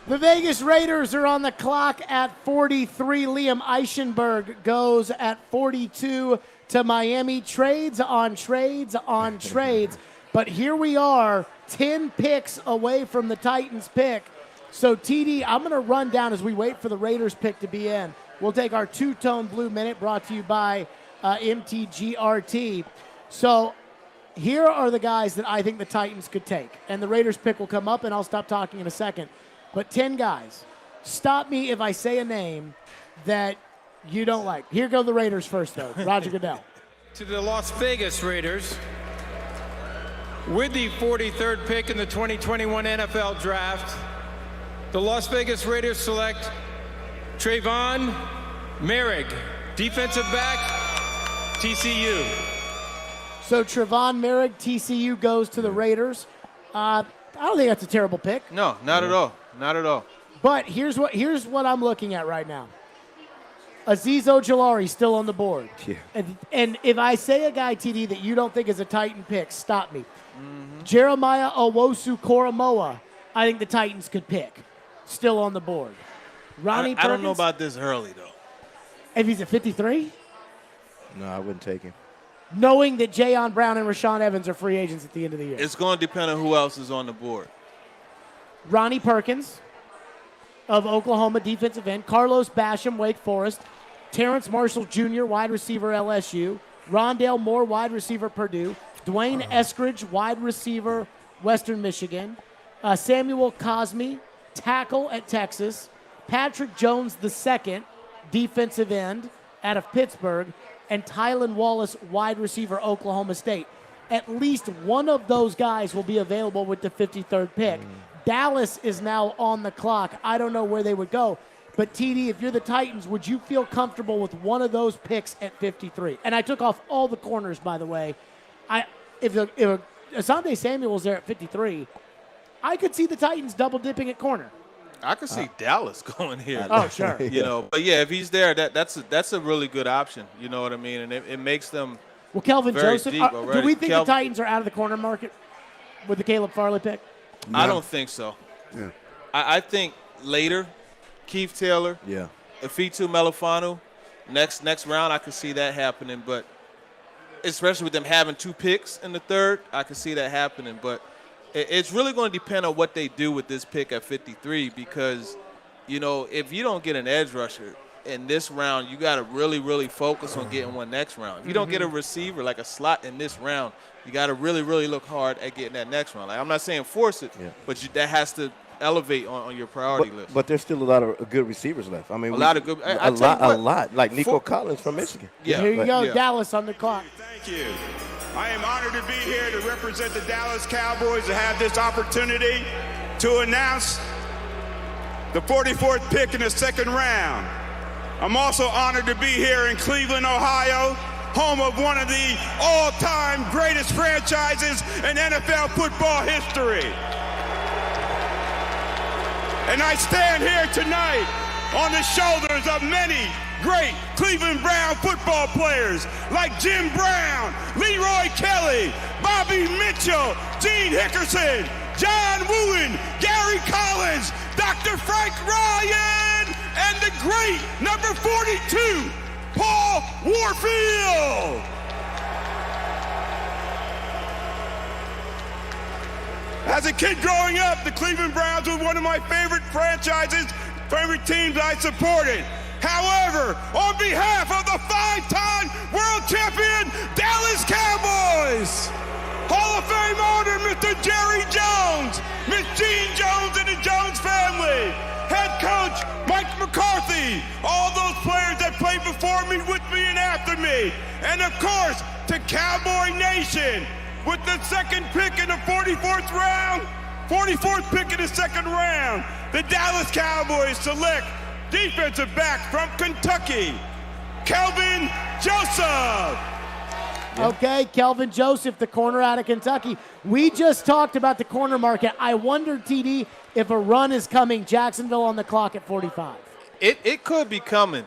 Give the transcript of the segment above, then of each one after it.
The Vegas Raiders are on the clock at 43. Liam Eichenberg goes at 42 to Miami. Trades on trades on trades. But here we are, 10 picks away from the Titans pick. So, TD, I'm going to run down as we wait for the Raiders pick to be in. We'll take our two-tone blue minute brought to you by MTGRT. So, here are the guys that I think the Titans could take. And the Raiders pick will come up, and I'll stop talking in a second. But 10 guys. Stop me if I say a name that you don't like. Here go the Raiders first, though. Roger Goodell. To the Las Vegas Raiders, with the 43rd pick in the 2021 NFL Draft, the Las Vegas Raiders select Trayvon Merrick, defensive back, TCU. So Trayvon Merrick, TCU, goes to the Raiders. I don't think that's a terrible pick. No, not at all. Not at all. But here's what I'm looking at right now. Azeez Ojulari still on the board. Yeah. And if I say a guy, TD, that you don't think is a Titan pick, stop me. Jeremiah Owusu-Koramoah, I think the Titans could pick. Still on the board. Ronnie Perkins. I don't know about this early, though. If he's at 53? No, I wouldn't take him. Knowing that Jayon Brown and Rashaan Evans are free agents at the end of the year. It's going to depend on who else is on the board. Ronnie Perkins of Oklahoma, defensive end. Carlos Basham, Wake Forest. Terrence Marshall Jr., wide receiver, LSU. Rondale Moore, wide receiver, Purdue. Dwayne Eskridge, wide receiver, Western Michigan. Samuel Cosme, tackle at Texas. Patrick Jones II, defensive end out of Pittsburgh. And Tylan Wallace, wide receiver, Oklahoma State. At least one of those guys will be available with the 53rd pick. Dallas is now on the clock. I don't know where they would go. But, TD, if you're the Titans, would you feel comfortable with one of those picks at 53? And I took off all the corners, by the way. If Asante Samuel's there at 53, I could see the Titans double-dipping at corner. I could see Dallas going here. Oh, sure. You know, but yeah, if he's there, that's a really good option. You know what I mean? And it makes them. Well, Kelvin very Joseph. deep Do already. we think the Titans are out of the corner market with the Caleb Farley pick? No. I don't think so. Yeah. I think later, Keith Taylor, Yeah. Afitu Melifanu, next round, I could see that happening. But especially with them having 2 picks in the 3rd, I could see that happening. But it's really going to depend on what they do with this pick at 53 because, you know, if you don't get an edge rusher in this round, you got to really, really focus on getting one next round. If you don't get a receiver like a slot in this round, you got to really, really look hard at getting that next round. Like, I'm not saying force it, but that has to elevate on your priority list. But there's still a lot of good receivers left. I mean, a lot of good. A lot. Like Nico Collins from Michigan. Yeah. Here you go, Dallas on the clock. Thank you. I am honored to be here to represent the Dallas Cowboys to have this opportunity to announce the 44th pick in the 2nd round. I'm also honored to be here in Cleveland, Ohio, home of one of the all-time greatest franchises in NFL football history. And I stand here tonight on the shoulders of many great Cleveland Brown football players like Jim Brown, Leroy Kelly, Bobby Mitchell, Gene Hickerson, John Wooten, Gary Collins, Dr. Frank Ryan, and the great number 42, Paul Warfield. As a kid growing up, the Cleveland Browns were one of my favorite franchises, favorite teams I supported. However, on behalf of the 5-time world champion Dallas Cowboys, Hall of Fame owner Mr. Jerry Jones, Miss Jean Jones and the Jones family, head coach Mike McCarthy, all those players that played before me, with me, and after me, and of course, to Cowboy Nation, with the 2nd pick in the 44th round, 44th pick in the 2nd round, the Dallas Cowboys select defensive back from Kentucky, Kelvin Joseph. Okay, Kelvin Joseph, the corner out of Kentucky. We just talked about the corner market. I wondered, TD, if a run is coming. Jacksonville on the clock at 45. It could be coming.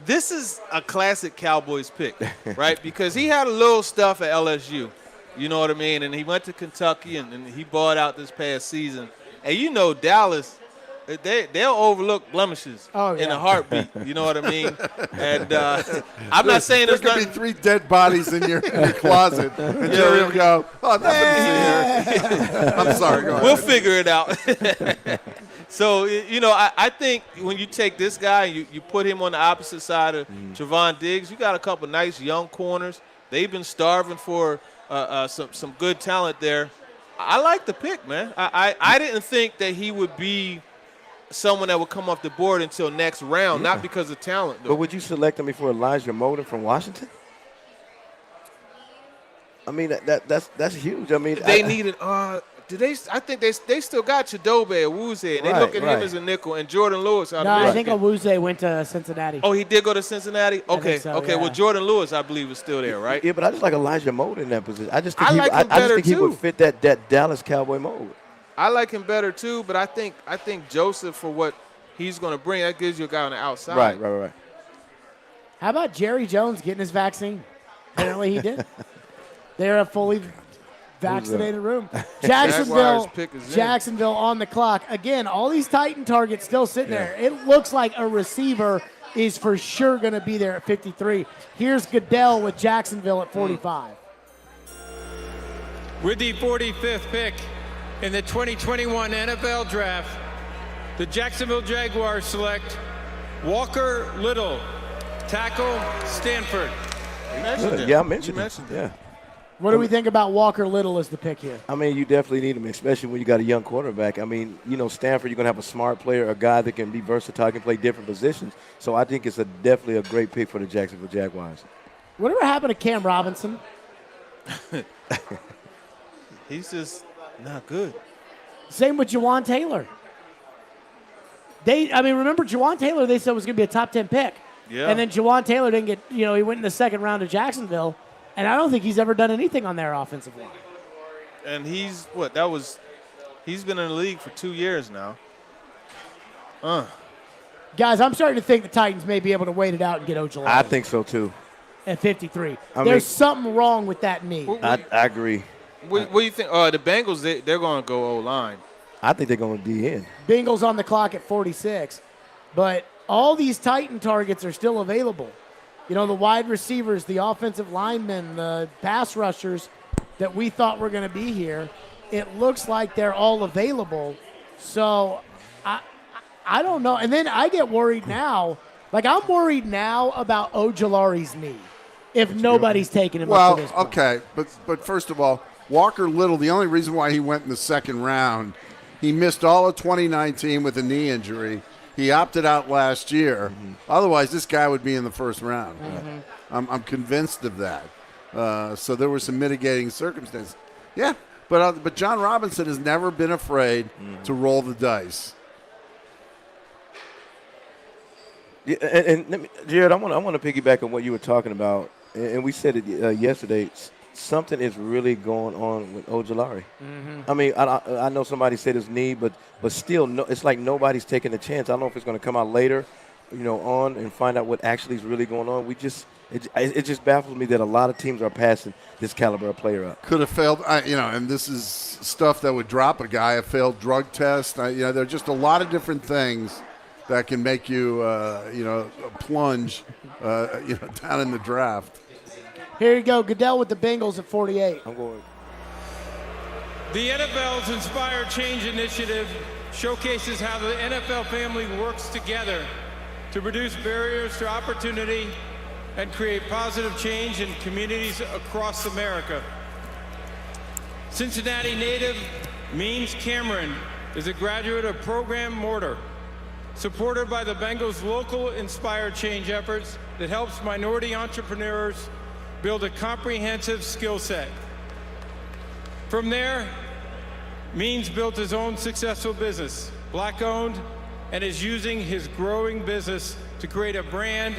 This is a classic Cowboys pick, right? Because he had a little stuff at LSU. You know what I mean? And he went to Kentucky, and he bought out this past season. And you know Dallas, they'll overlook blemishes in a heartbeat. You know what I mean? And I'm not saying there there's could be 3 dead bodies in your closet, and Jerry will go, "Oh, nothing to see here." I'm sorry. Go ahead. We'll figure it out. So, I think when you take this guy and you put him on the opposite side of Trevon Diggs, you got a couple nice young corners. They've been starving for some good talent there. I like the pick, man. I didn't think that he would be someone that would come off the board until next round, not because of talent, though. But would you select him before Elijah Molden from Washington? I mean, that's huge. I mean, they needed. I think they still got Chidobe Awuzie, and they look at him as a nickel, and Jordan Lewis. I think Awuzie went to Cincinnati. Oh, he did go to Cincinnati. Okay, so, yeah. Well, Jordan Lewis, I believe, is still there, right? Yeah, but I just like Elijah Molden in that position. I just think he would fit that Dallas Cowboy mold. I like him better too, but I think Joseph, for what he's going to bring, that gives you a guy on the outside. Right. How about Jerry Jones getting his vaccine? Apparently he did. They're a fully vaccinated room. Jacksonville on the clock. Again, all these Titan targets still sitting there. It looks like a receiver is for sure going to be there at 53. Here's Goodell with Jacksonville at 45. With the 45th pick in the 2021 NFL Draft, the Jacksonville Jaguars select Walker Little, tackle, Stanford. Yeah, I mentioned it. Yeah. What do we think about Walker Little as the pick here? I mean, you definitely need him, especially when you got a young quarterback. I mean, Stanford, you're going to have a smart player, a guy that can be versatile, can play different positions. So I think it's definitely a great pick for the Jacksonville Jaguars. Whatever happened to Cam Robinson? He's just not good. Same with Jawan Taylor. Remember Jawan Taylor, they said was going to be a top 10 pick. Yeah. And then Jawan Taylor didn't get, he went in the second round to Jacksonville. And I don't think he's ever done anything on their offensive line. And he's been in the league for 2 years now. Guys, I'm starting to think the Titans may be able to wait it out and get Ojolari. I think so, too. At 53. There's something wrong with that knee. I agree. What do you think? The Bengals, they're going to go O-line. I think they're going to be in. Bengals on the clock at 46. But all these Titan targets are still available. The wide receivers, the offensive linemen, the pass rushers that we thought were going to be here, it looks like they're all available. So I don't know. And then I get worried now. Like, I'm worried now about Ojolari's knee if nobody's taking him up to this point. Okay. But first of all, Walker Little, the only reason why he went in the second round, he missed all of 2019 with a knee injury. He opted out last year. Mm-hmm. Otherwise, this guy would be in the first round. Mm-hmm. I'm convinced of that. So there were some mitigating circumstances. Yeah, but John Robinson has never been afraid to roll the dice. Yeah, and Jared, I want to piggyback on what you were talking about, and we said it yesterday. Something is really going on with Ojolari. Mm-hmm. I mean, I know somebody said his knee, but still, no, it's like nobody's taking a chance. I don't know if it's going to come out later, on and find out what actually is really going on. It just baffles me that a lot of teams are passing this caliber of player up. Could have failed, and this is stuff that would drop a guy, a failed drug test. There are just a lot of different things that can make you, plunge, down in the draft. Here you go, Goodell with the Bengals at 48. I'm going. The NFL's Inspire Change initiative showcases how the NFL family works together to reduce barriers to opportunity and create positive change in communities across America. Cincinnati native Means Cameron is a graduate of Program Mortar, supported by the Bengals' local Inspire Change efforts that helps minority entrepreneurs build a comprehensive skill set. From there, Means built his own successful business, Black-owned, and is using his growing business to create a brand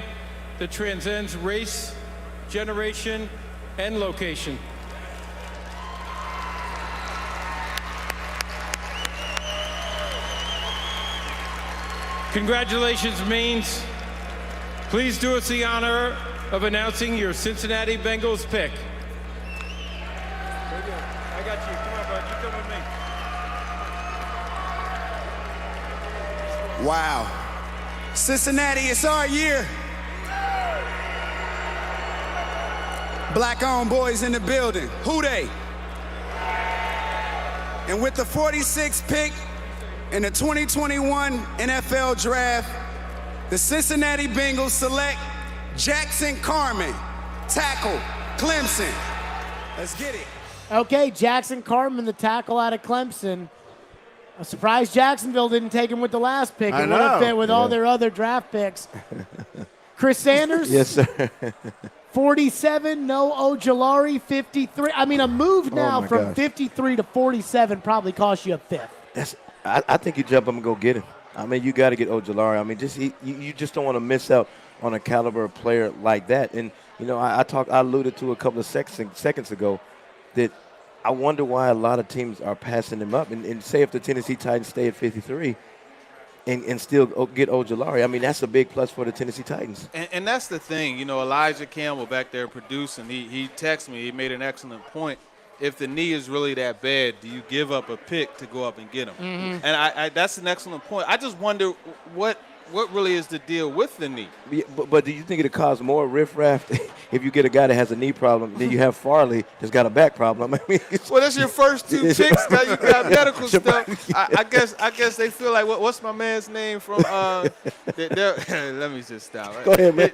that transcends race, generation, and location. Congratulations, Means. Please do us the honor of announcing your Cincinnati Bengals pick. I got you. Come on, bud. You come with me. Wow. Cincinnati, it's our year. Black-owned boys in the building. Who they? And with the 46th pick in the 2021 NFL Draft, the Cincinnati Bengals select Jackson Carman, tackle, Clemson. Let's get it. Okay, Jackson Carman, the tackle out of Clemson. I'm surprised Jacksonville didn't take him with the last pick. It would have fit with all their other draft picks. Chris Sanders? Yes, sir. 47, no Ojulari, 53. I mean, a move now from 53 to 47 probably costs you a fifth. I think you jump up and go get him. I mean, you got to get Ojulari. I mean, you just don't want to miss out on a caliber of player like that. And, you know, I alluded to a couple of seconds ago that I wonder why a lot of teams are passing him up. And say if the Tennessee Titans stay at 53 and still get Ojulari, I mean, that's a big plus for the Tennessee Titans. And that's the thing. You know, Elijah Campbell back there producing, he texted me. He made an excellent point. If the knee is really that bad, do you give up a pick to go up and get him? Mm-hmm. And that's an excellent point. I just wonder what really is the deal with the knee. But do you think it'll cause more riffraff if you get a guy that has a knee problem than you have Farley that's got a back problem? I mean, well, that's your first two picks. Now you got medical stuff. I guess they feel like what's my man's name from? Let me just stop. Go ahead, man.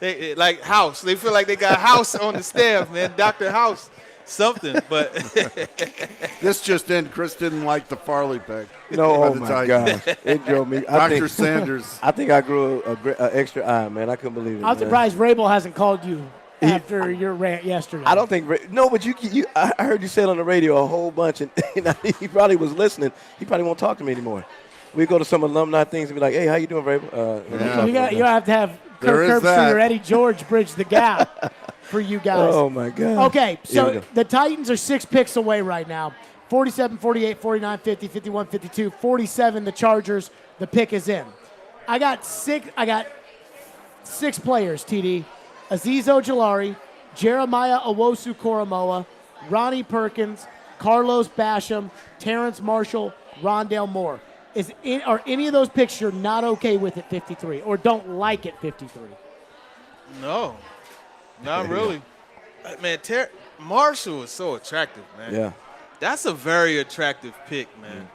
they like House. They feel like they got House on the staff, man. Dr. House. Something, but this just in. Chris didn't like the Farley pick. No, oh my gosh, it drove me. Dr. Sanders. I think I grew an extra eye, man. I couldn't believe it. I'm surprised Rabel hasn't called you after your rant yesterday. I don't think but you. I heard you say it on the radio a whole bunch, and he probably was listening. He probably won't talk to me anymore. We go to some alumni things and be like, "Hey, how you doing, Rabel?" You have to have Kirk Herbstreit or Eddie George bridge the gap. For you guys. Oh, my God. Okay, so the Titans are 6 picks away right now. 47, 48, 49, 50, 51, 52, 47, the Chargers. The pick is in. I got six players, TD. Azeez Ojulari, Jeremiah Owusu-Koramoah, Ronnie Perkins, Carlos Basham, Terrence Marshall, Rondale Moore. Are any of those picks you're not okay with at 53 or don't like at 53? No. Not really. Man, Marshall is so attractive, man. Yeah. That's a very attractive pick, man.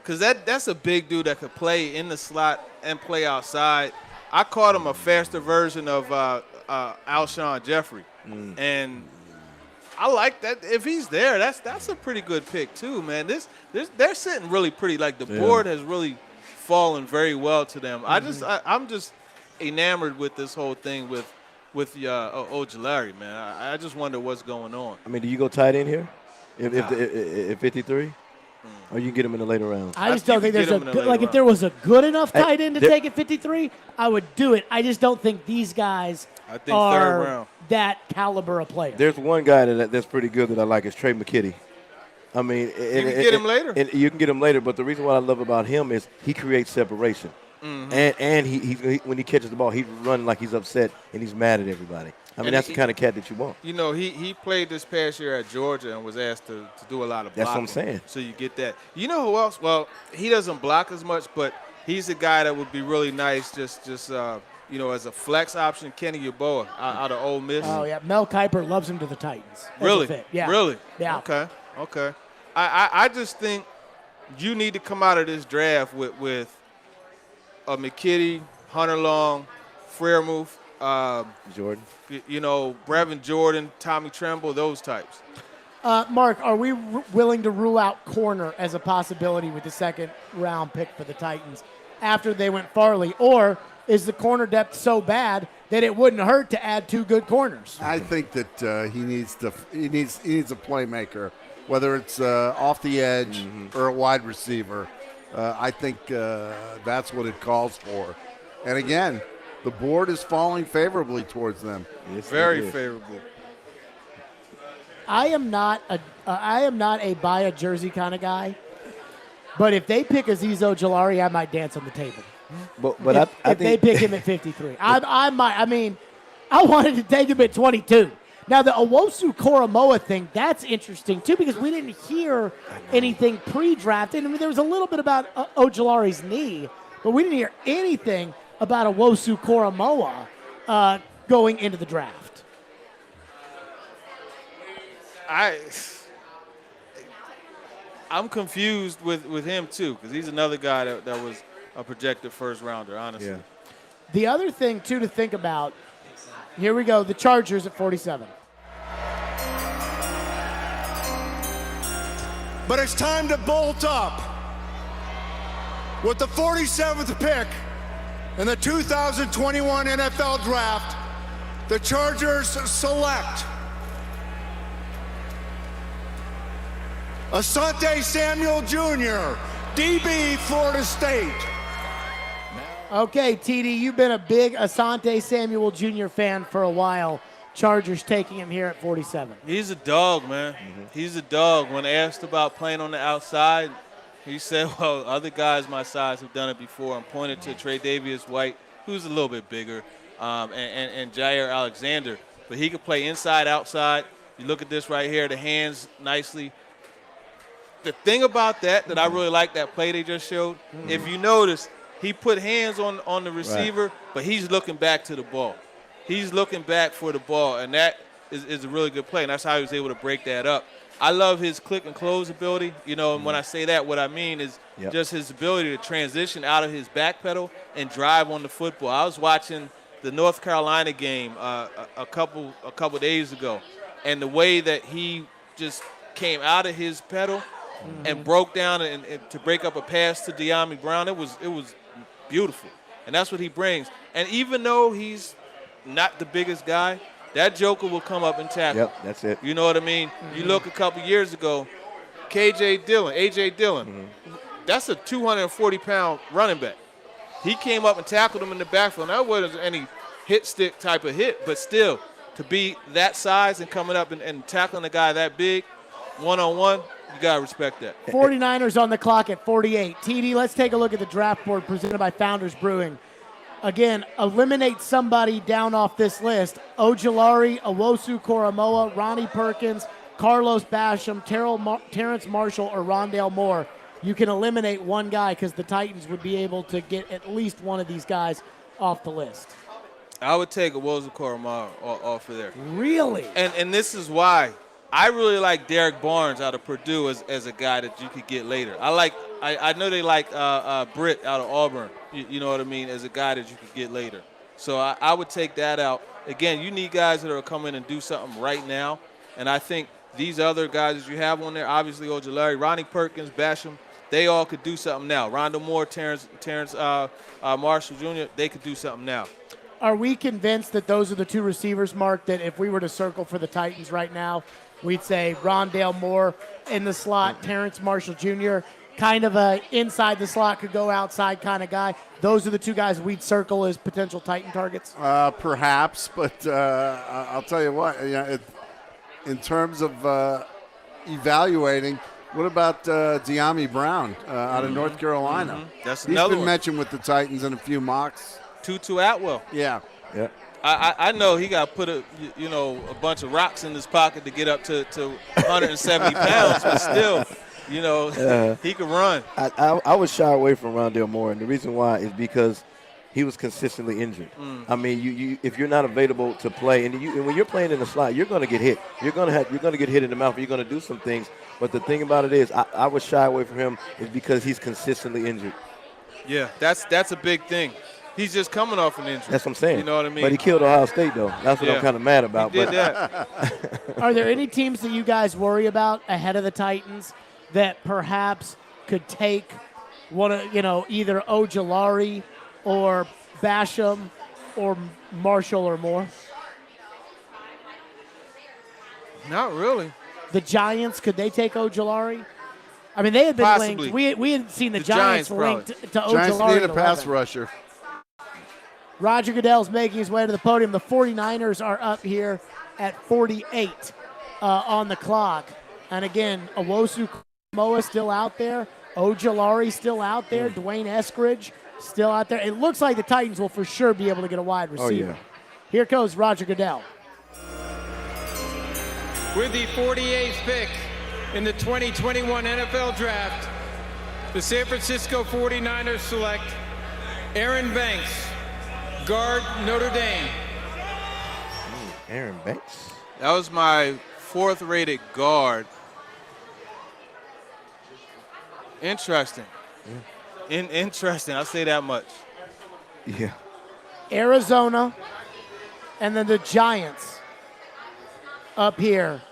Because that's a big dude that could play in the slot and play outside. I called him a faster version of Alshon Jeffrey. And I like that. If he's there, that's a pretty good pick too, man. They're sitting really pretty. Like the board has really fallen very well to them. I'm just enamored with this whole thing with Ojulari, man. I just wonder what's going on. I mean, do you go tight end here if 53? Or you can get him in the later rounds? I just don't think there's if there was a good enough tight end to take at 53, I would do it. I just don't think these guys are that caliber of player. There's one guy that's pretty good that I like is Trey McKitty. I mean, you can get him later. And you can get him later, but the reason what I love about him is he creates separation. Mm-hmm. And he when he catches the ball, he's running like he's upset and he's mad at everybody. I mean, that's the kind of cat that you want. You know, he played this past year at Georgia and was asked to do a lot of blocking. That's what I'm saying. So you get that. You know who else? Well, he doesn't block as much, but he's a guy that would be really nice just as a flex option. Kenny Yeboah out of Ole Miss. Oh, yeah. Mel Kiper loves him to the Titans. Really? Yeah. Really? Yeah. Okay. I just think you need to come out of this draft with a McKitty, Hunter Long, Freiermuth, Jordan. Brevin Jordan, Tommy Tremble, those types. Mark, are we willing to rule out corner as a possibility with the second round pick for the Titans after they went Farley? Or is the corner depth so bad that it wouldn't hurt to add 2 good corners? I think that he needs a playmaker, whether it's off the edge or a wide receiver. I think that's what it calls for. And again, the board is falling favorably towards them. Yes, very favorably. I am not a buy a jersey kind of guy, but if they pick Azeez Ojulari, I might dance on the table. But if they pick him at 53, I might. I mean, I wanted to take him at 22. Now, the Owosu Koromoa thing, that's interesting, too, because we didn't hear anything pre-drafted. I mean, there was a little bit about Ojulari's knee, but we didn't hear anything about Owosu Koromoa going into the draft. I'm confused with him, too, because he's another guy that was a projected first-rounder, honestly. Yeah. The other thing, too, to think about, here we go, the Chargers at 47. But it's time to bolt up. With the 47th pick in the 2021 NFL Draft, the Chargers select Asante Samuel Jr., DB, Florida State. Okay, TD, you've been a big Asante Samuel Jr. fan for a while. Chargers taking him here at 47. He's a dog, man. He's a dog. When asked about playing on the outside, he said, well, other guys my size have done it before. I'm pointing to Tre'Davious White, who's a little bit bigger, and Jair Alexander. But he could play inside, outside. You look at this right here, the hands nicely. The thing about that I really like that play they just showed, if you notice, he put hands on the receiver, but he's looking back to the ball. He's looking back for the ball, and that is a really good play, and that's how he was able to break that up. I love his click and close ability. You know, and when I say that, what I mean is just his ability to transition out of his back pedal and drive on the football. I was watching the North Carolina game a couple days ago, and the way that he just came out of his pedal and broke down and to break up a pass to De'Ami Brown, it was beautiful, and that's what he brings. And even though he's not the biggest guy, that joker will come up and tackle. Yep, that's it. You know what I mean? You look a couple years ago, A.J. Dillon, that's a 240-pound running back. He came up and tackled him in the backfield. That wasn't any hit stick type of hit, but still, to be that size and coming up and tackling a guy that big, one-on-one, you got to respect that. 49ers on the clock at 48. TD, let's take a look at the draft board presented by Founders Brewing. Again, eliminate somebody down off this list. Ojulari, Owosu Koromoa, Ronnie Perkins, Carlos Basham, Terrence Marshall, or Rondale Moore. You can eliminate one guy because the Titans would be able to get at least one of these guys off the list. I would take Owosu Koromoa off of there. Really? And this is why. I really like Derek Barnes out of Purdue as a guy that you could get later. I know they like Britt out of Auburn, you know what I mean, as a guy that you could get later. So I would take that out. Again, you need guys that are coming and do something right now. And I think these other guys that you have on there, obviously Ojulari, Ronnie Perkins, Basham, they all could do something now. Rondale Moore, Terrence Marshall Jr., they could do something now. Are we convinced that those are the two receivers, Mark, that if we were to circle for the Titans right now, we'd say Rondale Moore in the slot, Terrence Marshall Jr., kind of a inside the slot, could go outside kind of guy. Those are the two guys we'd circle as potential Titan targets? Perhaps, but I'll tell you what, in terms of evaluating, what about De'Ami Brown out of North Carolina? That's He's another been one. mentioned with the Titans in a few mocks. Tutu Atwell. Yeah. Yeah. I know he got put a bunch of rocks in his pocket to get up to 170 pounds, but still, he could run. I would shy away from Rondale Moore, and the reason why is because he was consistently injured. I mean, you if you're not available to play, and when you're playing in the slot, you're going to get hit. You're going to get hit in the mouth. You're going to do some things. But the thing about it is, I would shy away from him is because he's consistently injured. Yeah, that's a big thing. He's just coming off an injury. That's what I'm saying. You know what I mean? But he killed Ohio State, though. That's what I'm kind of mad about. He did that. Are there any teams that you guys worry about ahead of the Titans that perhaps could take one of, either Ojulari or Basham or Marshall or Moore? Not really. The Giants, could they take Ojulari? I mean, they had been Possibly. linked. We had seen the Giants Giants linked to Ojulari. Giants need a at pass 11. rusher. Roger Goodell's making his way to the podium. The 49ers are up here at 48 on the clock. And again, Owosu Koromoa still out there. Ojulari still out there. Dwayne Eskridge still out there. It looks like the Titans will for sure be able to get a wide receiver. Oh, yeah. Here goes Roger Goodell. With the 48th pick in the 2021 NFL Draft, the San Francisco 49ers select Aaron Banks, guard, Notre Dame. Aaron Banks. That was my 4th-rated guard. Interesting. Interesting. I'll say that much. Yeah. Arizona, and then the Giants up here.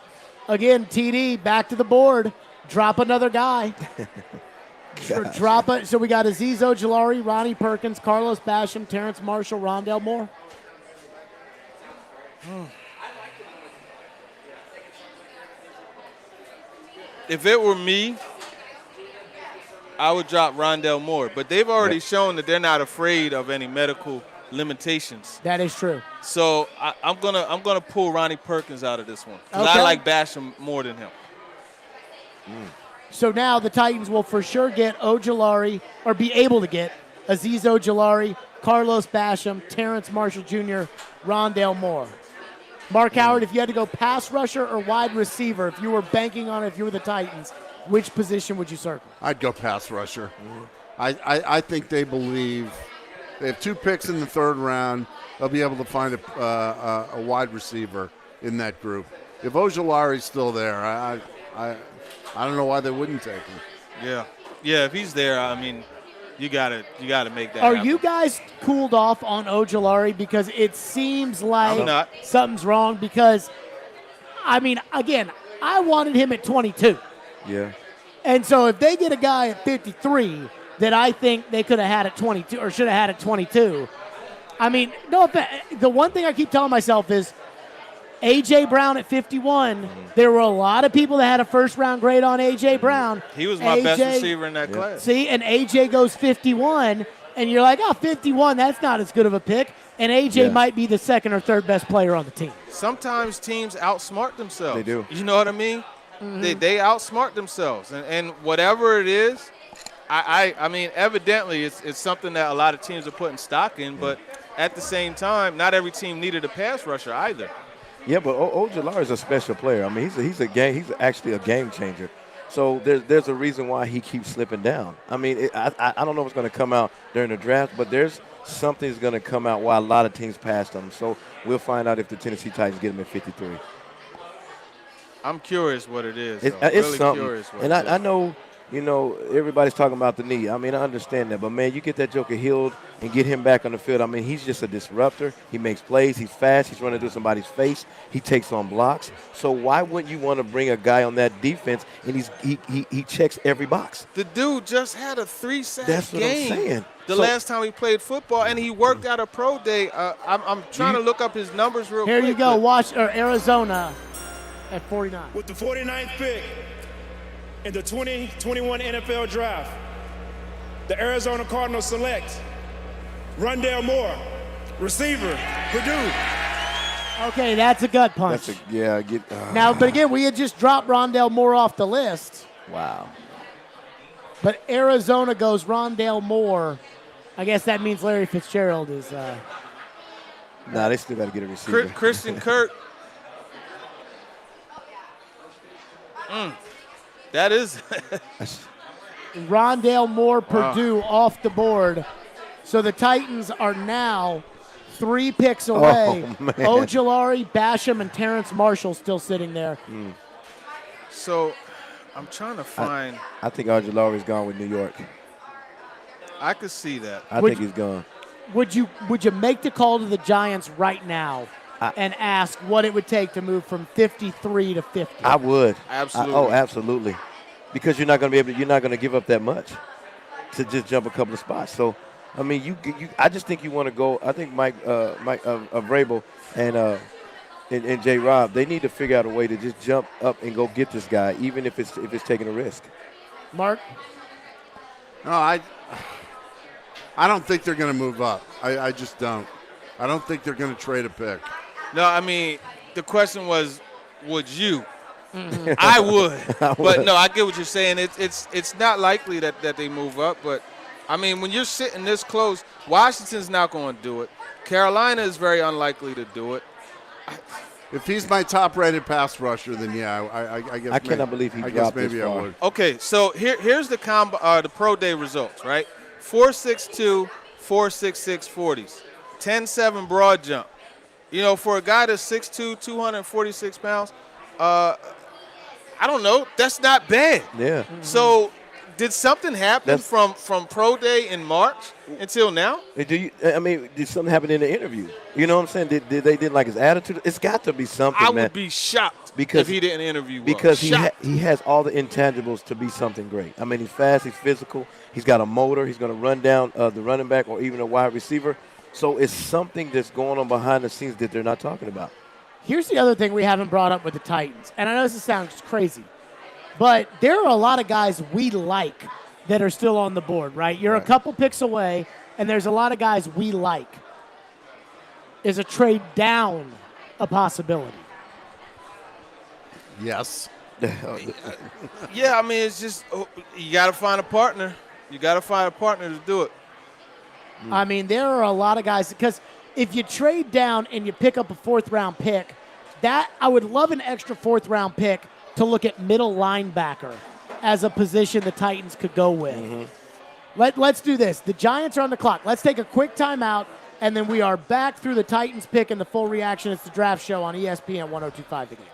Again, TD, back to the board. Drop another guy. Drop it. So we got Azeez Ojulari, Ronnie Perkins, Carlos Basham, Terrence Marshall, Rondale Moore. If it were me, I would drop Rondale Moore. But they've already shown that they're not afraid of any medical limitations. That is true. So I'm gonna pull Ronnie Perkins out of this one. 'Cause Okay. I like Basham more than him. So now the Titans will for sure get Ojulari, or be able to get Azeez Ojulari, Carlos Basham, Terrence Marshall Jr., Rondale Moore. Mark Howard, if you had to go pass rusher or wide receiver, if you were banking on it, if you were the Titans, which position would you circle? I'd go pass rusher. I think they believe they have 2 picks in the 3rd round. They'll be able to find a wide receiver in that group. If Ojulari's still there, I don't know why they wouldn't take him. Yeah. If he's there, I mean, you gotta make that. Are happen. you guys cooled off on Ojulari? Because it seems like I'm not. something's wrong. Because, I mean, again, I wanted him at 22. Yeah. And so if they get a guy at 53 that I think they could have had at 22 or should have had at 22, I mean, no offense, the one thing I keep telling myself is A.J. Brown at 51, there were a lot of people that had a first-round grade on A.J. Brown. He was my best receiver in that class. See, and A.J. goes 51, and you're like, 51, that's not as good of a pick. And A.J. might be the 2nd or 3rd best player on the team. Sometimes teams outsmart themselves. They do. You know what I mean? They outsmart themselves. And whatever it is, I mean, evidently it's something that a lot of teams are putting stock in, but at the same time, not every team needed a pass rusher either. Yeah, but Ojulari is a special player. I mean, he's actually a game changer. So there's a reason why he keeps slipping down. I mean, I don't know what's going to come out during the draft, but there's something's going to come out why a lot of teams passed on him. So we'll find out if the Tennessee Titans get him at 53. I'm curious what it is. It's really something. curious what And it is. I know, everybody's talking about the knee. I mean, I understand that. But, man, you get that joker healed and get him back on the field. I mean, he's just a disruptor. He makes plays. He's fast. He's running through somebody's face. He takes on blocks. So why wouldn't you want to bring a guy on that defense and he checks every box? The dude just had a 3-sack game. That's what I'm saying. The So- last time he played football, and he worked out a pro day. I'm trying to look up his numbers real Here quick. you go, but- Arizona at 49. With the 49th pick in the 2021 NFL Draft, the Arizona Cardinals select Rondale Moore, receiver, Purdue. Okay, that's a gut punch. Now, but again, we had just dropped Rondale Moore off the list. Wow. But Arizona goes Rondale Moore. I guess that means Larry Fitzgerald is. Nah, they still got to get a receiver. Christian Kirk. That is. Rondale Moore, Purdue off the board. So the Titans are now 3 picks away. Oh, man. Ojulari, Basham, and Terrence Marshall still sitting there. So, I'm trying to find. I think Ojulari's gone with New York. I could see that. I think he's gone. Would you make the call to the Giants right now and ask what it would take to move from 53 to 50? I would. Absolutely. Absolutely. Because you're not going to give up that much to just jump a couple of spots. So, I mean, I just think you want to go. I think Mike Vrabel and J. Rob, they need to figure out a way to just jump up and go get this guy, even if it's taking a risk. Mark? No, I don't think they're going to move up. I just don't. I don't think they're going to trade a pick. No, I mean, the question was, would you? I would. But no, I get what you're saying. It's not likely that they move up. But, I mean, when you're sitting this close, Washington's not going to do it. Carolina is very unlikely to do it. If he's my top-rated pass rusher, then yeah, I guess. I cannot believe he I guess dropped maybe this I far. would. Okay, so here's the pro day results, right? 4.62, 4.66 40s, 10.7 broad jump. You know, for a guy that's 6'2", 246 pounds, I don't know. That's not bad. Yeah. So did something happen That's- from pro day in March until now? Did something happen in the interview? You know what I'm saying? Did they didn't like his attitude? It's got to be something, I man. would be shocked Because- if he didn't interview well. Because Shocked. he has all the intangibles to be something great. I mean, he's fast, he's physical, he's got a motor, he's going to run down the running back or even a wide receiver. So it's something that's going on behind the scenes that they're not talking about. Here's the other thing we haven't brought up with the Titans, and I know this sounds crazy, but there are a lot of guys we like that are still on the board, right? You're a couple picks away, and there's a lot of guys we like. Is a trade down a possibility? Yes. Yeah, I mean, it's just you got to find a partner. You got to find a partner to do it. I mean, there are a lot of guys, because if you trade down and you pick up a fourth-round pick, that I would love an extra fourth-round pick to look at middle linebacker as a position the Titans could go with. Let's do this. The Giants are on the clock. Let's take a quick timeout, and then we are back through the Titans pick and the full reaction. It's the Draft Show on ESPN 102.5 The Game.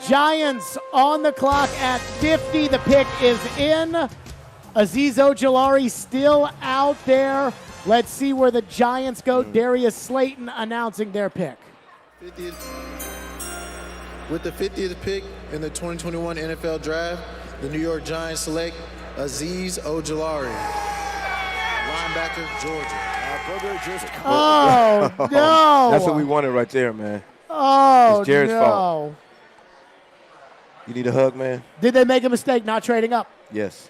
Giants on the clock at 50. The pick is in. Azeez Ojulari still out there. Let's see where the Giants go. Darius Slayton announcing their pick. 50th, with the 50th pick in the 2021 NFL Draft, the New York Giants select Azeez Ojulari, linebacker, Georgia. Oh, no. That's what we wanted right there, man. Oh, It's Jared's no. fault. You need a hug, man? Did they make a mistake not trading up? Yes.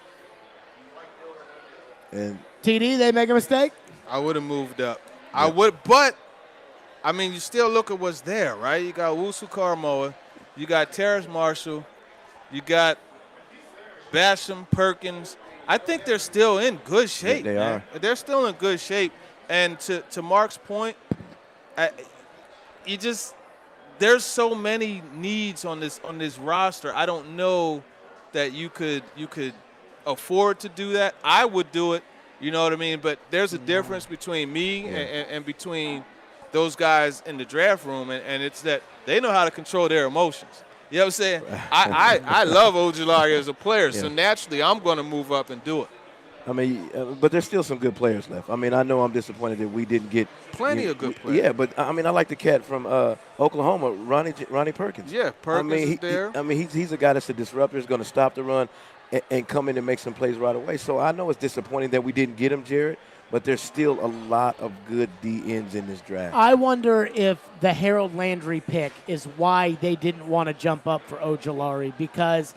And TD, they make a mistake? I would have moved up. I would, but I mean, you still look at what's there, right? You got Wusu Karamoa, you got Terrace Marshall, you got Basham, Perkins. I think they're still in good shape. They man. are. They're still in good shape. And to Mark's point, there's so many needs on this roster. I don't know that you could afford to do that. I would do it, you know what I mean? But there's a difference between me and between those guys in the draft room, and it's that they know how to control their emotions. You know what I'm saying? I love Ojulari as a player, so naturally I'm going to move up and do it. I mean, but there's still some good players left. I mean, I know I'm disappointed that we didn't get Plenty of good players. Yeah, but I mean, I like the cat from Oklahoma, Ronnie Perkins. Yeah, Perkins is there. He's a guy that's a disruptor. He's going to stop the run and come in and make some plays right away. So I know it's disappointing that we didn't get him, Jared. But there's still a lot of good D-ends in this draft. I wonder if the Harold Landry pick is why they didn't want to jump up for Ojulari, because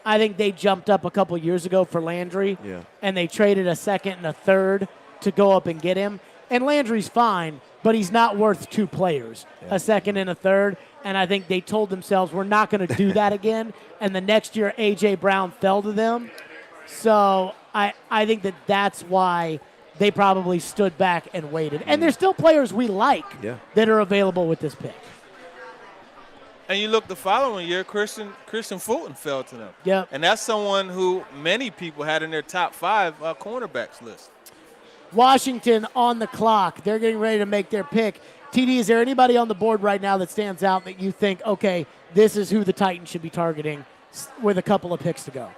I think they jumped up a couple years ago for Landry, and they traded a second and a third to go up and get him. And Landry's fine, but he's not worth two players, a second and a third. And I think they told themselves, we're not going to do that again. And the next year, A.J. Brown fell to them. So I think that's why they probably stood back and waited. And there's still players we like that are available with this pick. And you look the following year, Christian Fulton fell to them. Yep. And that's someone who many people had in their top 5 cornerbacks list. Washington on the clock. They're getting ready to make their pick. TD, is there anybody on the board right now that stands out that you think, okay, this is who the Titans should be targeting with a couple of picks to go?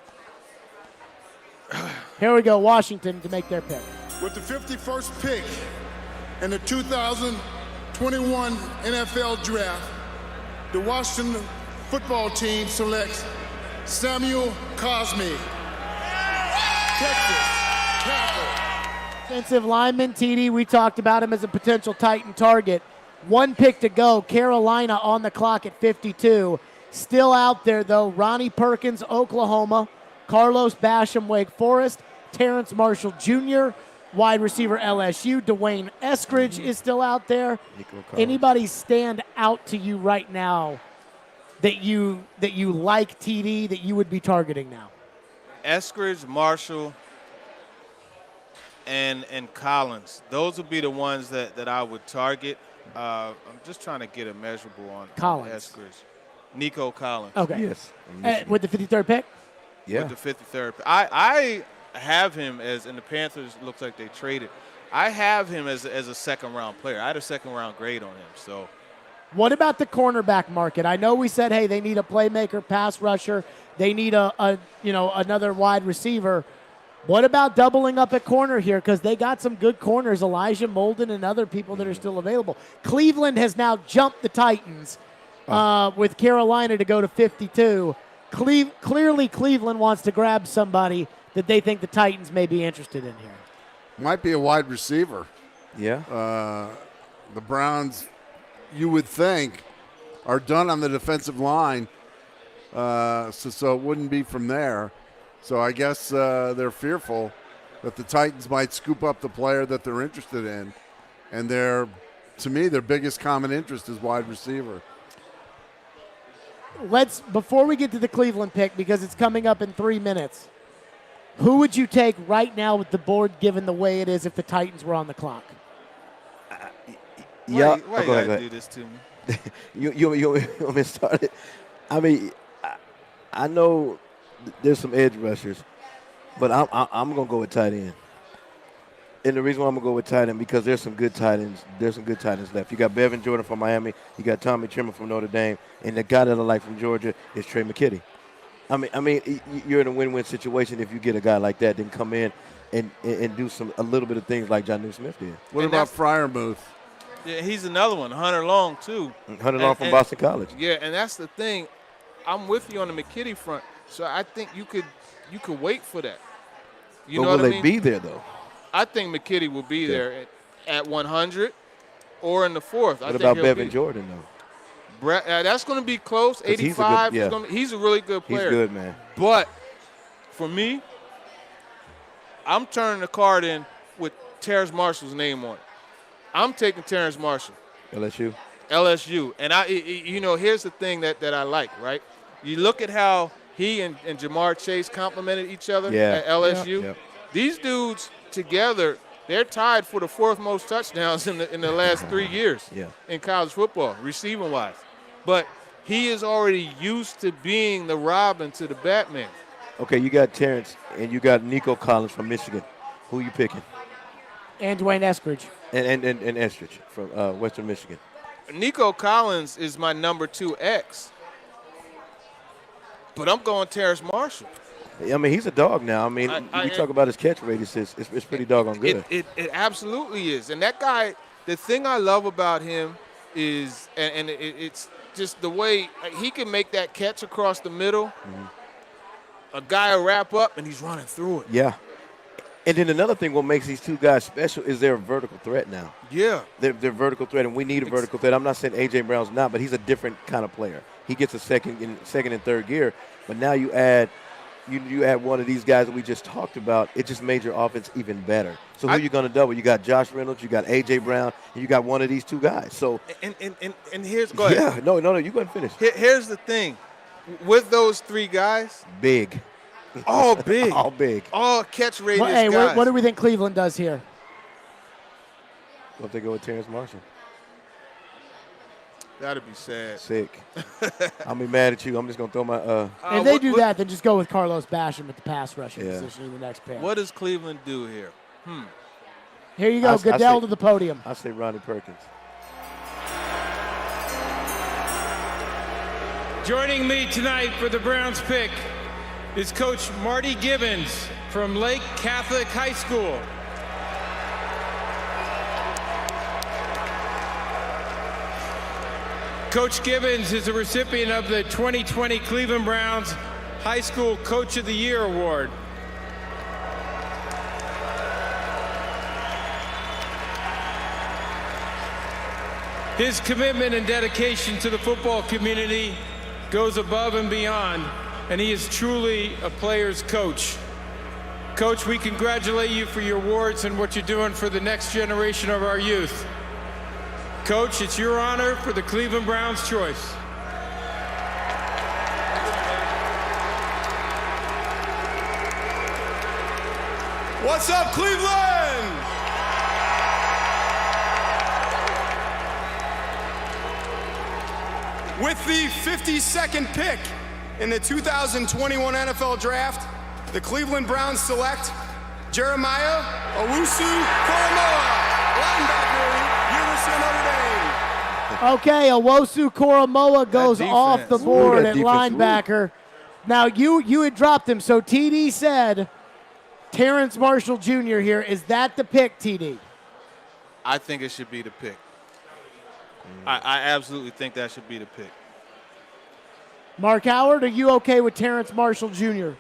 Here we go, Washington to make their pick. With the 51st pick in the 2021 NFL Draft, the Washington football team selects Samuel Cosme, Texas tackle. Defensive lineman, TD, we talked about him as a potential Titan target. One pick to go, Carolina on the clock at 52. Still out there, though, Ronnie Perkins, Oklahoma, Carlos Basham, Wake Forest, Terrence Marshall Jr., wide receiver LSU, Dwayne Eskridge is still out there. Anybody stand out to you right now that you like, TD, that you would be targeting now? Eskridge, Marshall, and Collins. Those would be the ones that I would target. I'm just trying to get a measurable on Collins. Eskridge. Nico Collins. Okay. Yes. With the 53rd pick? Yeah. With the 53rd pick. I have him as, and the Panthers looks like they traded. I have him as a second-round player. I had a second-round grade on him. So, what about the cornerback market? I know we said, hey, they need a playmaker, pass rusher. They need another wide receiver. What about doubling up at corner here? Because they got some good corners, Elijah Molden and other people that are still available. Cleveland has now jumped the Titans with Carolina to go to 52. Clearly, Cleveland wants to grab somebody that they think the Titans may be interested in here. Might be a wide receiver. Yeah. The Browns, you would think, are done on the defensive line, so it wouldn't be from there. So I guess they're fearful that the Titans might scoop up the player that they're interested in, and to me, their biggest common interest is wide receiver. Before we get to the Cleveland pick, because it's coming up in 3 minutes, who would you take right now with the board given the way it is if the Titans were on the clock? Why you gotta do this to me? you want me to start it? I mean, I know there's some edge rushers, but I'm going to go with tight end. And the reason why I'm going to go with tight end, because there's some good tight ends. There's some good tight ends left. You got Bevin Jordan from Miami. You got Tommy Trimmer from Notre Dame. And the guy that I like from Georgia is Trey McKitty. You're in a win-win situation if you get a guy like that, then come in and do a little bit of things like Jonnu Smith did. What about Fryermuth? Yeah, he's another one. Hunter Long too. Hunter Long from Boston College. Yeah, and that's the thing. I'm with you on the McKitty front. So I think you could wait for that. You know what I mean? Will they be there though? I think McKitty will be there at 100 or in the fourth. What about Bevan Jordan though? That's going to be close. 85. He's a really good player. He's good, man. But for me, I'm turning the card in with Terrace Marshall's name on it. I'm taking Terrace Marshall. LSU. And here's the thing that I like, right? You look at how he and Jamar Chase complimented each other at LSU. Yeah. These dudes together, they're tied for the fourth most touchdowns in the last 3 years in college football, receiving wise. But he is already used to being the Robin to the Batman. Okay, you got Terrence and you got Nico Collins from Michigan. Who are you picking? And Dwayne Eskridge. And Eskridge from Western Michigan. Nico Collins is my number 2X. But I'm going Terrace Marshall. I mean, he's a dog now. I mean, you talk about his catch rate, it's pretty doggone good. It absolutely is. And that guy, the thing I love about him is, and it's just the way he can make that catch across the middle. Mm-hmm. A guy will wrap up, and he's running through it. Yeah. And then another thing, what makes these two guys special is they're a vertical threat now. Yeah. They're vertical threat, and we need a vertical threat. I'm not saying A.J. Brown's not, but he's a different kind of player. He gets a second and third gear, but now you add one of these guys that we just talked about. It just made your offense even better. So who are you going to double? You got Josh Reynolds, you got A.J. Brown, and you got one of these two guys. So and here's go ahead. Yeah, no, you go ahead and finish. Here's the thing, with those three guys, big. All big. All big. All catch radius guys. What do we think Cleveland does here? What if they go with Terrence Marshall? That'd be sad. Sick. I'll be mad at you. I'm just going to throw my if they do that, then just go with Carlos Basham at the pass rushing position in the next pick. What does Cleveland do here? Here you go, Goodell to the podium. I say Ronnie Perkins. Joining me tonight for the Browns pick is Coach Marty Gibbons from Lake Catholic High School. Coach Gibbons is a recipient of the 2020 Cleveland Browns High School Coach of the Year Award. His commitment and dedication to the football community goes above and beyond, and he is truly a player's coach. Coach, we congratulate you for your awards and what you're doing for the next generation of our youth. Coach, it's your honor for the Cleveland Browns choice. What's up, Cleveland? With the 52nd pick in the 2021 NFL Draft, the Cleveland Browns select Jeremiah Owusu-Koramoah, linebacker, University of Notre Dame. Okay, Owusu-Koramoah goes off the board at linebacker. Now, you had dropped him, so TD said Terrence Marshall Jr. here. Is that the pick, TD? I think it should be the pick. I absolutely think that should be the pick. Mark Howard, are you okay with Terrence Marshall Jr.?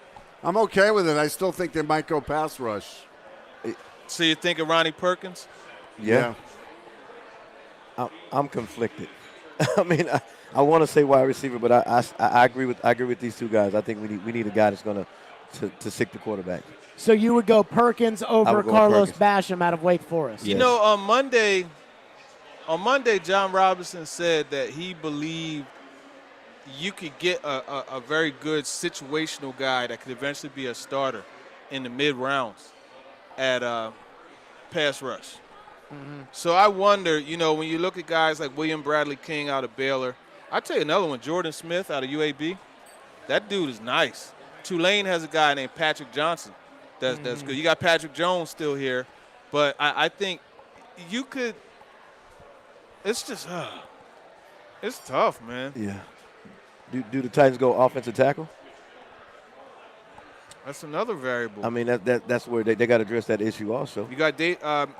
I'm okay with it. I still think they might go pass rush. So you think of Ronnie Perkins? Yeah. I'm conflicted. I mean, I want to say wide receiver, but I agree with these two guys. I think we need a guy that's going to stick the quarterback. So you would go Perkins over Carlos Basham out of Wake Forest. You know, on Monday, John Robinson said that he believed you could get a very good situational guy that could eventually be a starter in the mid-rounds at pass rush. Mm-hmm. So I wonder, when you look at guys like William Bradley King out of Baylor, I'll tell you another one, Jordan Smith out of UAB. That dude is nice. Tulane has a guy named Patrick Johnson that's good. You got Patrick Jones still here, but I think you could – it's just it's tough, man. Yeah. Do the Titans go offensive tackle? That's another variable. I mean, that's where they got to address that issue also. You got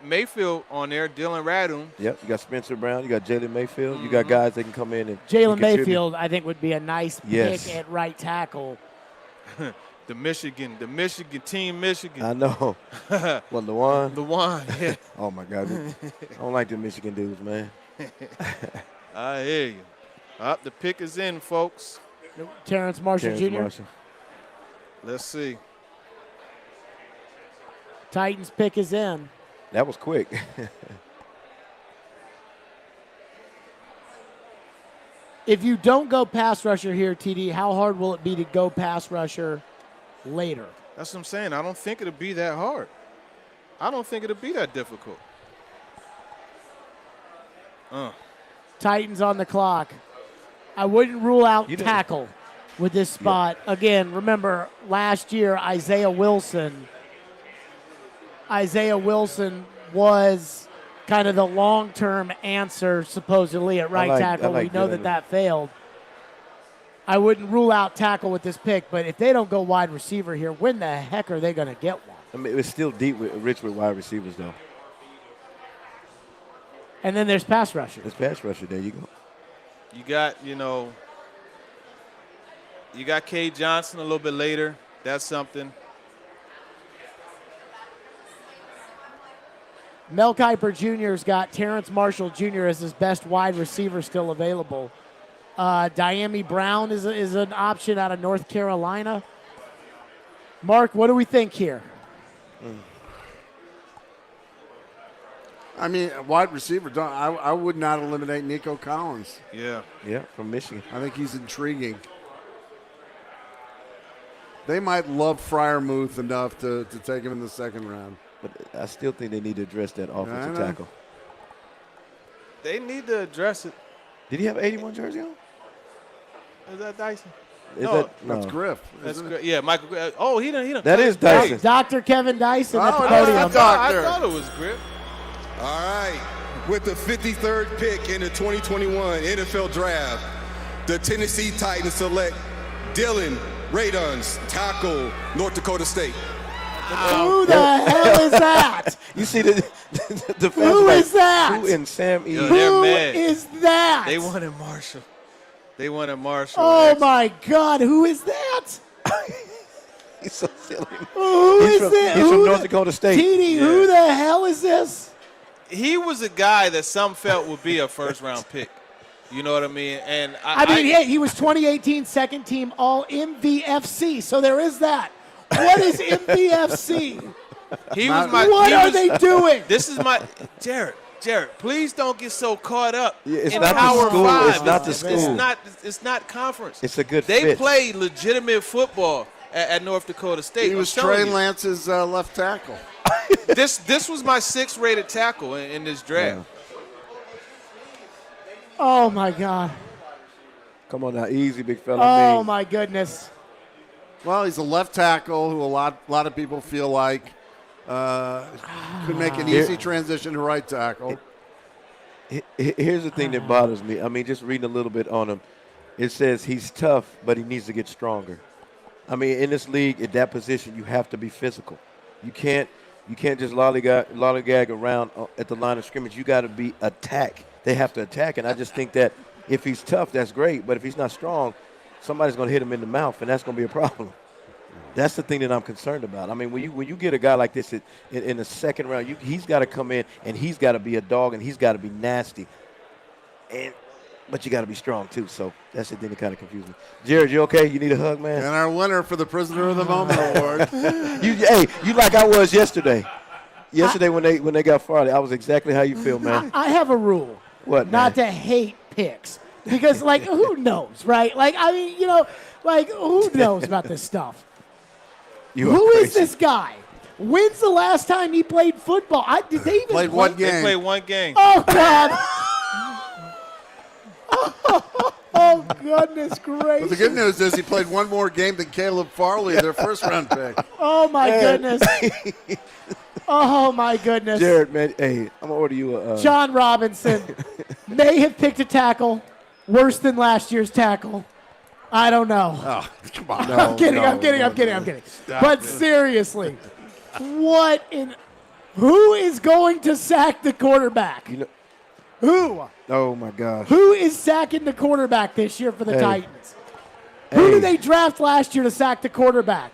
Mayfield on there, Dylan Radum. Yep, you got Spencer Brown, you got Jalen Mayfield. You got guys that can come in and Jalen and contribute. Mayfield, I think, would be a nice pick at right tackle. The Michigan, Team Michigan. I know. Well, Lewan, yeah. Oh, my God. I don't like the Michigan dudes, man. I hear you. The pick is in, folks. Terrence Marshall Jr. Marshall. Let's see. Titans pick is in. That was quick. If you don't go pass rusher here, TD, how hard will it be to go pass rusher later? That's what I'm saying. I don't think it'll be that hard. I don't think it'll be that difficult. Titans on the clock. I wouldn't rule out tackle with this spot. Yeah. Again, remember last year, Isaiah Wilson was kind of the long-term answer supposedly at right tackle. We know that failed. I wouldn't rule out tackle with this pick, but if they don't go wide receiver here, when the heck are they going to get one? I mean, it's still rich with wide receivers, though. And then there's pass rusher. There's pass rusher. There you go. You got, you got Cade Johnson a little bit later. That's something. Mel Kiper Jr.'s got Terrence Marshall Jr. as his best wide receiver still available. Diami Brown is an option out of North Carolina. Mark, what do we think here? I mean, wide receiver, I would not eliminate Nico Collins. Yeah. Yeah, from Michigan. I think he's intriguing. They might love Freiermuth enough to take him in the second round. But I still think they need to address that offensive tackle. They need to address it. Did he have 81 jersey on? Is that Dyson? No. That's Griff. That's Griff. Yeah, Michael Griff. Oh, he done. That is Dyson. Dr. Kevin Dyson at the I podium. thought it was Griff. All right, with the 53rd pick in the 2021 NFL Draft, the Tennessee Titans select Dylan Radunz, tackle, North Dakota State. Who the hell is that? You see the Who is that? Who in Sam E? Who is that? They wanted Marshall. Oh, my God. Who is that? He's so silly. Who is this? He's from North Dakota State. TD, who the hell is this? He was a guy that some felt would be a first-round pick. You know what I mean? And he was 2018 second team all MVFC, so there is that. What is MVFC? What are they doing? This is my Jared, please don't get so caught up in not Power the school. 5. It's not the school. It's not conference. It's a good They fit. play legitimate football at North Dakota State. He was Trey Lance's left tackle. This was my 6th rated tackle in this draft. Yeah. Oh, my God. Come on now, easy, big fella. Oh, my goodness. Well, he's a left tackle who a lot of people feel like could make an easy transition to right tackle. Here's the thing that bothers me. I mean, just reading a little bit on him, it says he's tough, but he needs to get stronger. I mean, in this league, at that position, you have to be physical. You can't just lollygag around at the line of scrimmage. You got to be attack. They have to attack, and I just think that if he's tough, that's great. But if he's not strong, somebody's going to hit him in the mouth, and that's going to be a problem. That's the thing that I'm concerned about. I mean, when you get a guy like this in the second round, he's got to come in, and he's got to be a dog, and he's got to be nasty. But you got to be strong, too. So that's the thing that kind of confuses me. Jared, you okay? You need a hug, man? And our winner for the Prisoner of the Moment Award. You like I was yesterday. Yesterday when they got Farley, I was exactly how you feel, man. I have a rule. What, not man? to hate picks. Because, like, who knows, right? Like, I mean, who knows about this stuff? Who is this guy? When's the last time he played football? Did they even played one game? They played one game. Oh, God. Oh, goodness gracious. But the good news is he played one more game than Caleb Farley, their first-round pick. Oh, my goodness. Oh, my goodness. Jared, man, hey, I'm going to order you a... John Robinson may have picked a tackle worse than last year's tackle. I don't know. Oh, come on. No, I'm kidding. no, I'm kidding. no, I'm kidding. no. I'm kidding. Stop But it. seriously, who is going to sack the quarterback? You know, Who? oh my gosh. Who is sacking the quarterback this year for the Hey. Titans? Who Hey. did they draft last year to sack the quarterback?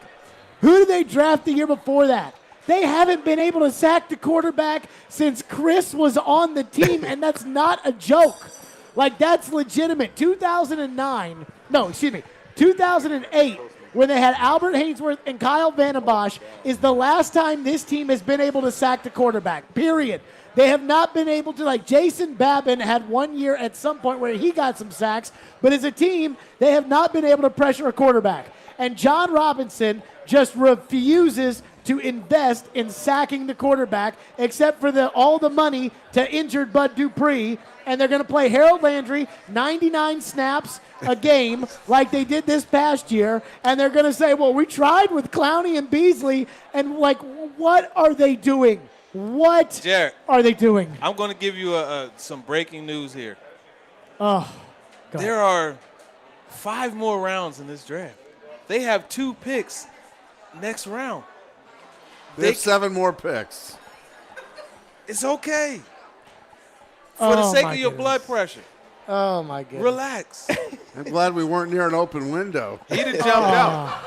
Who did they draft the year before that? They haven't been able to sack the quarterback since Chris was on the team, and that's not a joke. Like, that's legitimate. 2008, when they had Albert Hainsworth and Kyle Vandenbosch, is the last time this team has been able to sack the quarterback, period. They have not been able to, like Jason Babin had 1 year at some point where he got some sacks, but as a team, they have not been able to pressure a quarterback. And John Robinson just refuses to invest in sacking the quarterback, except for all the money to injured Bud Dupree, and they're going to play Harold Landry 99 snaps a game like they did this past year, and they're going to say, well, we tried with Clowney and Beasley, and like, what are they doing? What Jared, are they doing? I'm going to give you some breaking news here. Oh, God. There are 5 more rounds in this draft. They have 2 picks next round. They have 7 more picks. It's okay. For the sake of your blood pressure. Oh, my goodness. Relax. I'm glad we weren't near an open window. He'd have jumped out.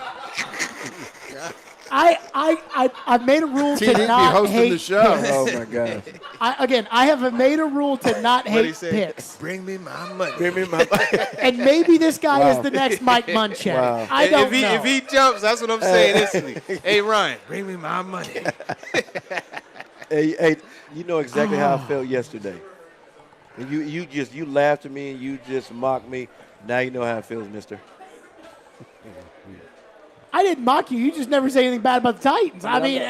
I've made a rule TD to be not hosting hate the show. picks. Oh my God. I have made a rule to not What'd he hate say? picks. Bring me my money. Give me my. And maybe this guy is Wow. the next Mike Munchak. Wow. I don't know. If he jumps, that's what I'm saying instantly. Hey, Ryan, bring me my money. Hey, you know exactly how I felt yesterday. And you laughed at me and you just mocked me. Now you know how it feels, mister. I didn't mock you. You just never say anything bad about the Titans. I mean,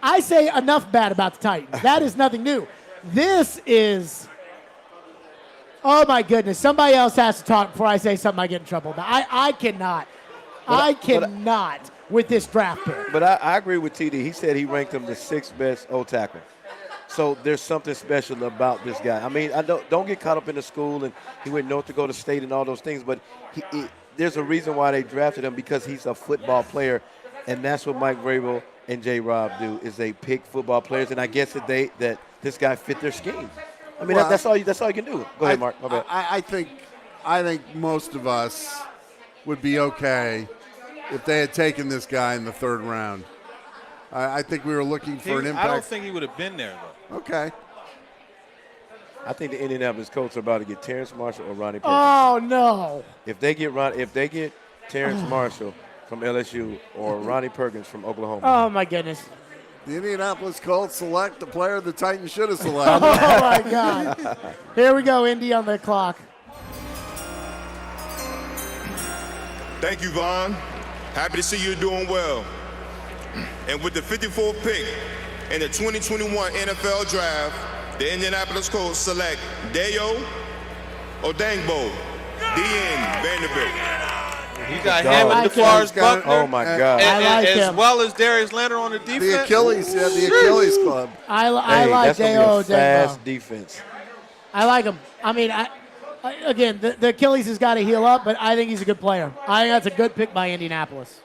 I say enough bad about the Titans. That is nothing new. This is, oh my goodness. Somebody else has to talk before I say something I get in trouble about. I cannot. I cannot with this draft pick. But I agree with TD. He said he ranked him the 6th best O tackle. So there's something special about this guy. I mean, I don't get caught up in the school, and he went North Dakota State and all those things, but there's a reason why they drafted him, because he's a football player, and that's what Mike Vrabel and J. Rob do, is they pick football players, and I guess that this guy fit their scheme. I mean, Well, that's all you can do. Go ahead, Mark. My bad. I think most of us would be okay if they had taken this guy in the 3rd round. I think we were looking for an impact. I don't think he would have been there, though. Okay. I think the Indianapolis Colts are about to get Terrence Marshall or Ronnie Perkins. Oh, no. If they get Terrence Marshall from LSU or Ronnie Perkins from Oklahoma. Oh, my goodness. The Indianapolis Colts select the player the Titans should have selected. Oh, my God. Here we go, Indy on the clock. Thank you, Vaughn. Happy to see you doing well. And with the 54th pick in the 2021 NFL Draft, the Indianapolis Colts select Dayo Odangbo, DN Vanderbilt. He got Dog. him I and like DeForest him. Buckner. Oh, my God. I like as him. well as Darius Leonard on the defense. The Achilles club. I Hey, like that's gonna be J.O. a fast defense. I like him. I mean, again, the Achilles has got to heal up, but I think he's a good player. I think that's a good pick by Indianapolis.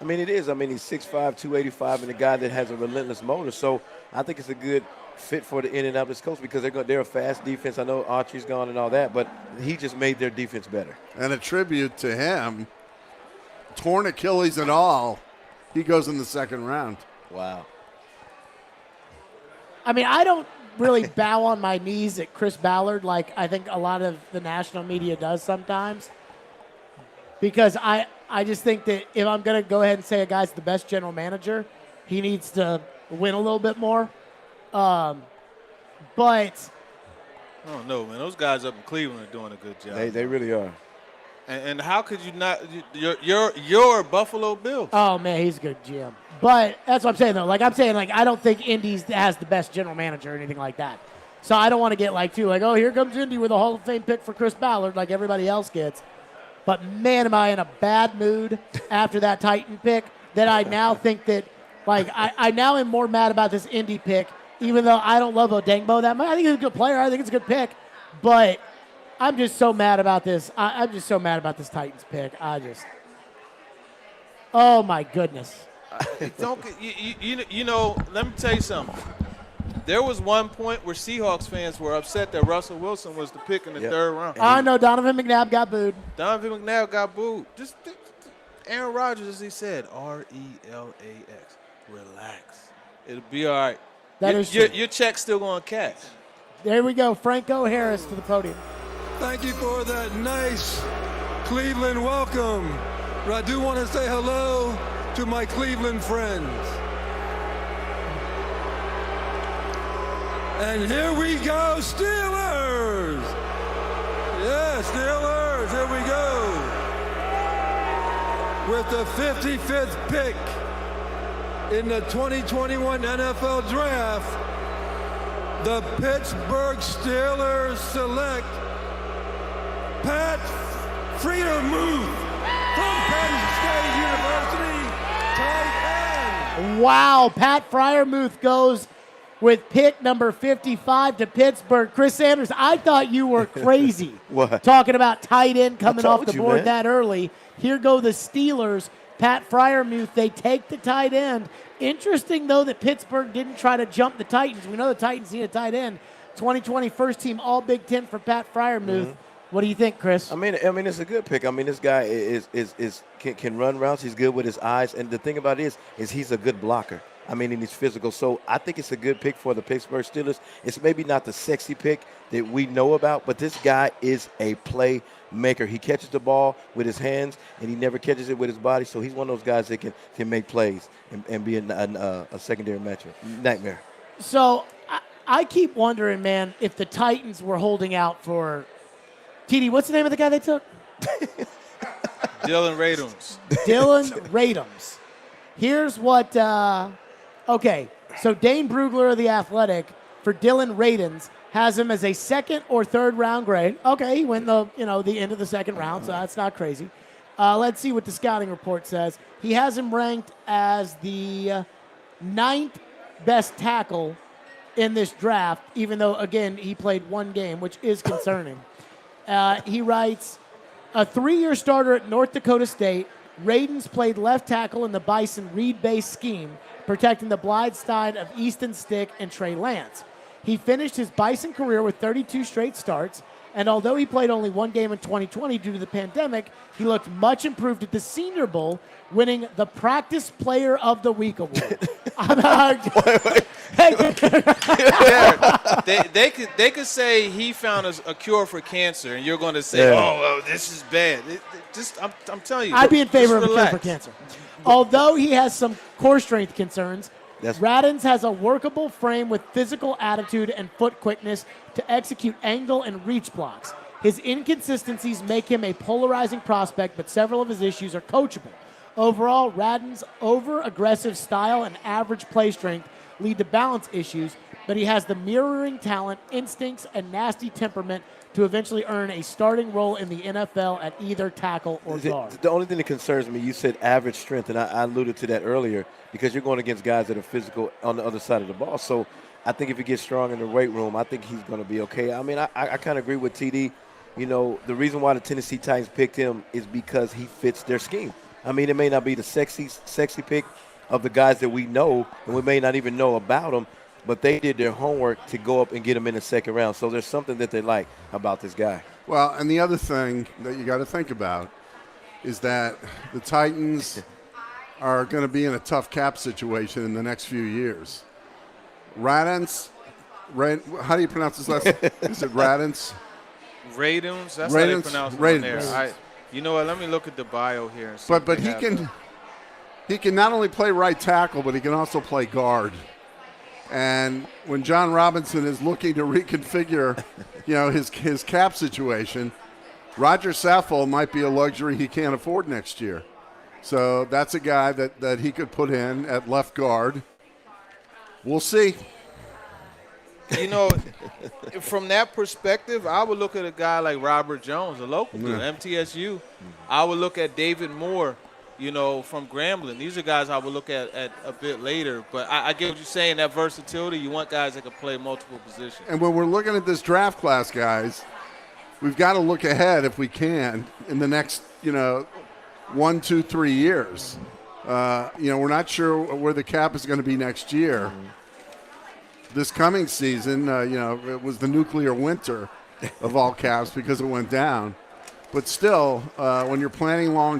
I mean, it is. I mean, he's 6'5", 285, and a guy that has a relentless motor. So I think it's a good fit for the Indianapolis Colts, because they're a fast defense. I know Archie's gone and all that, but he just made their defense better. And a tribute to him, torn Achilles and all, he goes in the 2nd round. Wow. I mean, I don't really bow on my knees at Chris Ballard like I think a lot of the national media does sometimes, because I just think that if I'm going to go ahead and say a guy's the best general manager, he needs to win a little bit more. But I don't know, man. Those guys up in Cleveland are doing a good job. They really are. And how could you not? You're Buffalo Bills. oh man, he's a good GM. But that's what I'm saying though. Like I'm saying, like I don't think Indy's has the best general manager or anything like that. So I don't want to get oh, here comes Indy with a Hall of Fame pick for Chris Ballard like everybody else gets. But man, am I in a bad mood after that Titan pick that I now think that, like, I now am more mad about this Indy pick, even though I don't love Odangbo that much. I think he's a good player. I think it's a good pick. But I'm just so mad about this. I'm just so mad about this Titans pick. Oh my goodness. Don't you know? Let me tell you something. There was one point where Seahawks fans were upset that Russell Wilson was the pick in the third round. I know Donovan McNabb got booed. Donovan McNabb got booed. Just Aaron Rodgers, as he said, RELAX. Relax. It'll be all right. That is true. Your check's still going to cash. There we go. Franco Harris to the podium. Thank you for that nice Cleveland welcome. But I do want to say hello to my Cleveland friends. And here we go, Steelers! Yeah, Steelers, here we go. With the 55th pick in the 2021 NFL Draft, the Pittsburgh Steelers select Pat Freiermuth from Penn State University, tight end. Wow, Pat Freiermuth goes with pick number 55 to Pittsburgh. Chris Sanders, I thought you were crazy. What? Talking about tight end coming off the board man. that early. Here go the Steelers. Pat Freiermuth, they take the tight end. Interesting, though, that Pittsburgh didn't try to jump the Titans. We know the Titans need a tight end. 2020 first team All Big Ten for Pat Freiermuth. Mm-hmm. What do you think, Chris? I mean, it's a good pick. I mean, this guy can run routes. He's good with his eyes, and the thing about it is he's a good blocker. I mean, and he's physical. So I think it's a good pick for the Pittsburgh Steelers. It's maybe not the sexy pick that we know about, but this guy is a playmaker. He catches the ball with his hands, and he never catches it with his body. So he's one of those guys that can make plays and be a secondary nightmare. So I keep wondering, man, if the Titans were holding out for TD. What's the name of the guy they took? Dylan Radums. Dylan Radums. Here's what. Okay, so Dane Brugler of The Athletic for Dylan Radums has him as a second or third round grade. Okay, he went the end of the second round, so that's not crazy. Let's see what the scouting report says. He has him ranked as the 9th best tackle in this draft, even though, again, he played one game, which is concerning. He writes, a 3-year starter at North Dakota State, Radens played left tackle in the Bison read-based scheme, protecting the blind side of Easton Stick and Trey Lance. He finished his Bison career with 32 straight starts, and although he played only one game in 2020 due to the pandemic, he looked much improved at the Senior Bowl, winning the Practice Player of the Week award. They could say he found a cure for cancer, and you're going to say, "Oh, this is bad." I'm telling you, I'd be in favor of a cure relax. for cancer. Although he has some core strength concerns, Radens has a workable frame with physical attitude and foot quickness to execute angle and reach blocks. His inconsistencies make him a polarizing prospect, but several of his issues are coachable. Overall, Radens' over-aggressive style and average play strength lead to balance issues, but he has the mirroring talent, instincts, and nasty temperament to eventually earn a starting role in the NFL at either tackle or guard. The only thing that concerns me, you said average strength, and I alluded to that earlier, because you're going against guys that are physical on the other side of the ball. So I think if he gets strong in the weight room, I think he's going to be okay. I mean, I kind of agree with TD. You know, the reason why the Tennessee Titans picked him is because he fits their scheme. I mean, it may not be the sexy pick of the guys that we know, and we may not even know about them, but they did their homework to go up and get him in the second round. So there's something that they like about this guy. Well, and the other thing that you got to think about is that the Titans are going to be in a tough cap situation in the next few years. Radens, how do you pronounce his last name? Is it Radens? Radums, that's how they pronounce it on there. Radens. You know what? Let me look at the bio here. And see But he can not only play right tackle, but he can also play guard. And when John Robinson is looking to reconfigure, his cap situation, Roger Saffold might be a luxury he can't afford next year. So that's a guy that he could put in at left guard. We'll see. You know, from that perspective, I would look at a guy like Robert Jones, a local dude, MTSU. I would look at David Moore, from Grambling. These are guys I would look at a bit later. But I get what you're saying, that versatility. You want guys that can play multiple positions. And when we're looking at this draft class, guys, we've got to look ahead if we can in the next, 1, 2, 3 years. We're not sure where the cap is going to be next year. This coming season, it was the nuclear winter of all caps because it went down. But still, when you're planning long